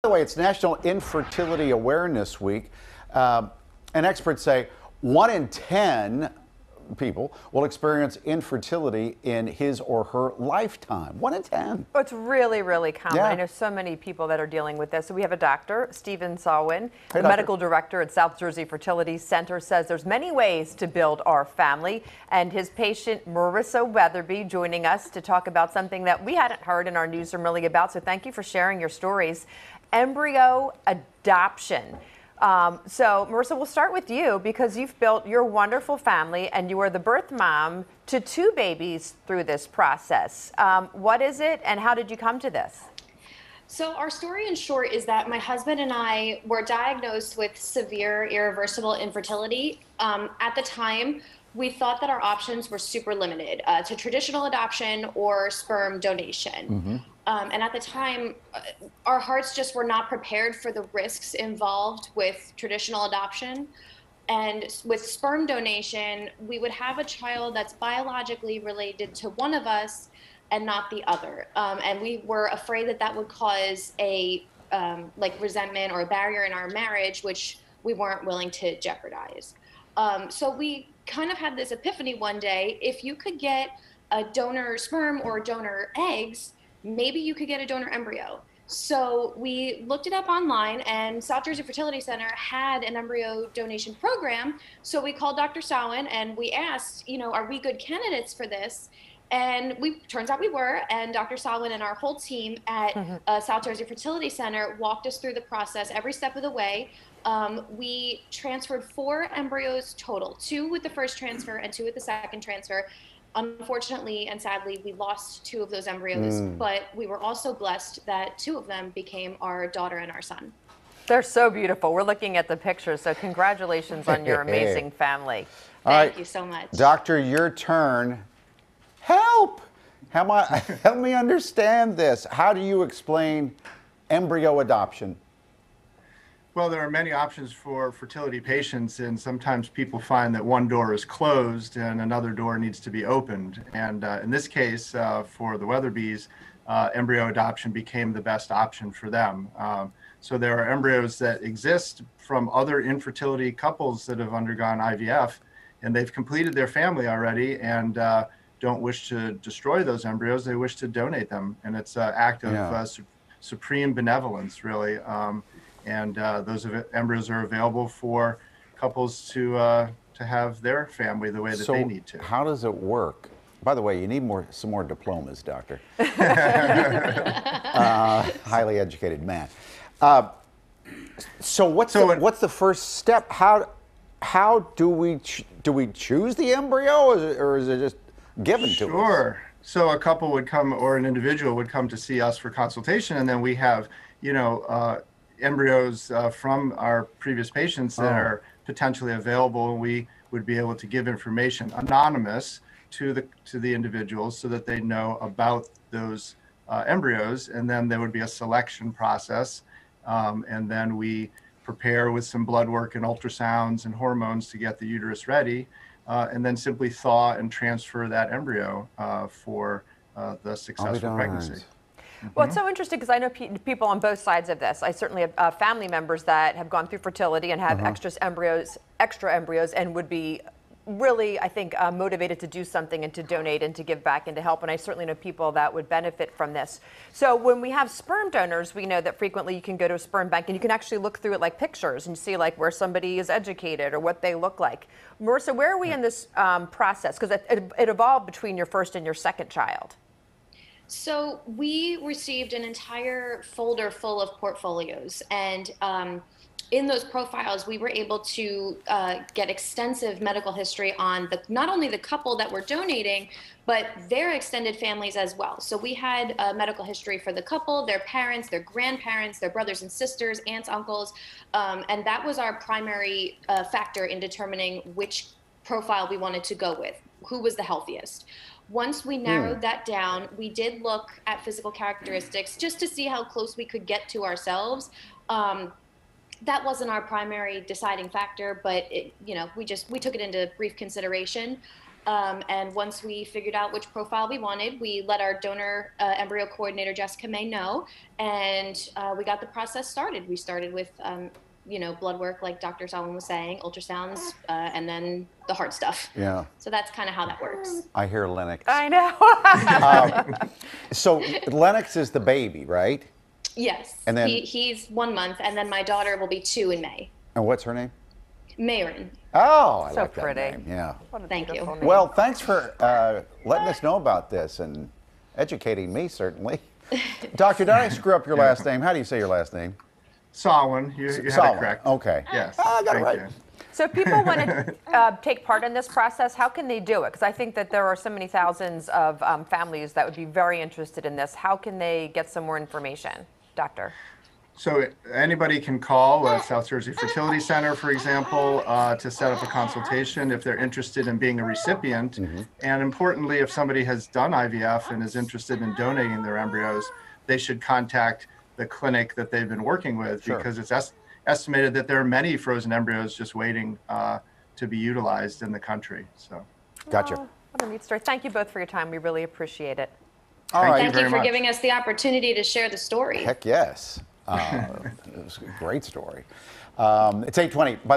By the way, it's National Infertility Awareness Week, and experts say 1 in 10 people will experience infertility in his or her lifetime. 1 in 10. Oh, it's really, really common. Yeah. I know so many people that are dealing with this. So we have a doctor, Stephen Salwin, the doctor. medical director at South Jersey Fertility Center, says there's many ways to build our family. And his patient, Marissa Weatherby, joining us to talk about something that we hadn't heard in our newsroom really about. So thank you for sharing your stories. Embryo adoption. So Marissa, we'll start with you because you've built your wonderful family and you are the birth mom to 2 babies through this process. What is it and how did you come to this? So our story in short is that my husband and I were diagnosed with severe irreversible infertility. At the time, we thought that our options were super limited to traditional adoption or sperm donation. And at the time, our hearts just were not prepared for the risks involved with traditional adoption. And with sperm donation, we would have a child that's biologically related to one of us and not the other. And we were afraid that that would cause a resentment or a barrier in our marriage, which we weren't willing to jeopardize. So we kind of had this epiphany one day: if you could get a donor sperm or donor eggs, maybe you could get a donor embryo. So we looked it up online, and South Jersey Fertility Center had an embryo donation program. So we called Dr. Salwin and we asked, are we good candidates for this? And turns out we were, and Dr. Salwin and our whole team at South Jersey Fertility Center walked us through the process every step of the way. We transferred 4 embryos total, 2 with the first transfer and 2 with the second transfer. Unfortunately and sadly, we lost 2 of those embryos, but we were also blessed that 2 of them became our daughter and our son. They're so beautiful. We're looking at the pictures, so congratulations on your amazing family. Thank you so much. Doctor, your turn. Help! Help me understand this. How do you explain embryo adoption? Well, there are many options for fertility patients, and sometimes people find that one door is closed and another door needs to be opened. And in this case, for the Weatherbys, embryo adoption became the best option for them. So there are embryos that exist from other infertility couples that have undergone IVF, and they've completed their family already and don't wish to destroy those embryos. They wish to donate them. And it's an act of supreme benevolence, really. And those embryos are available for couples to have their family the way that they need to. How does it work? By the way, you need some more diplomas, doctor. Highly educated man. So what's the first step? How do we choose the embryo, or is it just given to us? Sure. So a couple would come, or an individual would come to see us for consultation, and then we have, embryos from our previous patients that are potentially available. We would be able to give information anonymous to the individuals so that they know about those embryos, and then there would be a selection process, and then we prepare with some blood work and ultrasounds and hormones to get the uterus ready, and then simply thaw and transfer that embryo for the successful pregnancy. Well, it's so interesting because I know people on both sides of this. I certainly have family members that have gone through fertility and have extra embryos, and would be really, I think, motivated to do something and to donate and to give back and to help. And I certainly know people that would benefit from this. So when we have sperm donors, we know that frequently you can go to a sperm bank and you can actually look through it like pictures and see like where somebody is educated or what they look like. Marissa, where are we in this process? Because it evolved between your first and your second child. So we received an entire folder full of portfolios, and in those profiles, we were able to get extensive medical history on not only the couple that were donating, but their extended families as well. So we had medical history for the couple, their parents, their grandparents, their brothers and sisters, aunts, uncles, and that was our primary factor in determining which profile we wanted to go with, who was the healthiest. Once we narrowed that down, we did look at physical characteristics just to see how close we could get to ourselves. That wasn't our primary deciding factor, but we took it into brief consideration. And once we figured out which profile we wanted, we let our donor embryo coordinator, Jessica May, know, and we got the process started. We started with, blood work, like Dr. Solomon was saying, ultrasounds, and then the hard stuff. Yeah. So that's kind of how that works. I hear Lennox. I know. So Lennox is the baby, right? Yes. And then he's 1 month, and then my daughter will be 2 in May. And what's her name? Marin. Oh, I So like pretty. that name. Yeah. What a Thank you. beautiful name. Well, thanks for letting us know about this and educating me, certainly. Doctor, did I screw up your last name? How do you say your last name? Solomon, you had it Solomon. correct. Okay. Yes. I got it thank right. you. So if people want to take part in this process, how can they do it? Because I think that there are so many thousands of families that would be very interested in this. How can they get some more information, Doctor? So anybody can call South Jersey Fertility Center, for example, to set up a consultation if they're interested in being a recipient. And importantly, if somebody has done IVF and is interested in donating their embryos, they should contact the clinic that they've been working with, because it's estimated that there are many frozen embryos just waiting to be utilized in the country. So, Gotcha. Oh, what a neat story. Thank you both for your time. We really appreciate it. All right. Thank you very for much. giving us the opportunity to share the story. Heck yes. It was a great story. It's 8:20. By the way.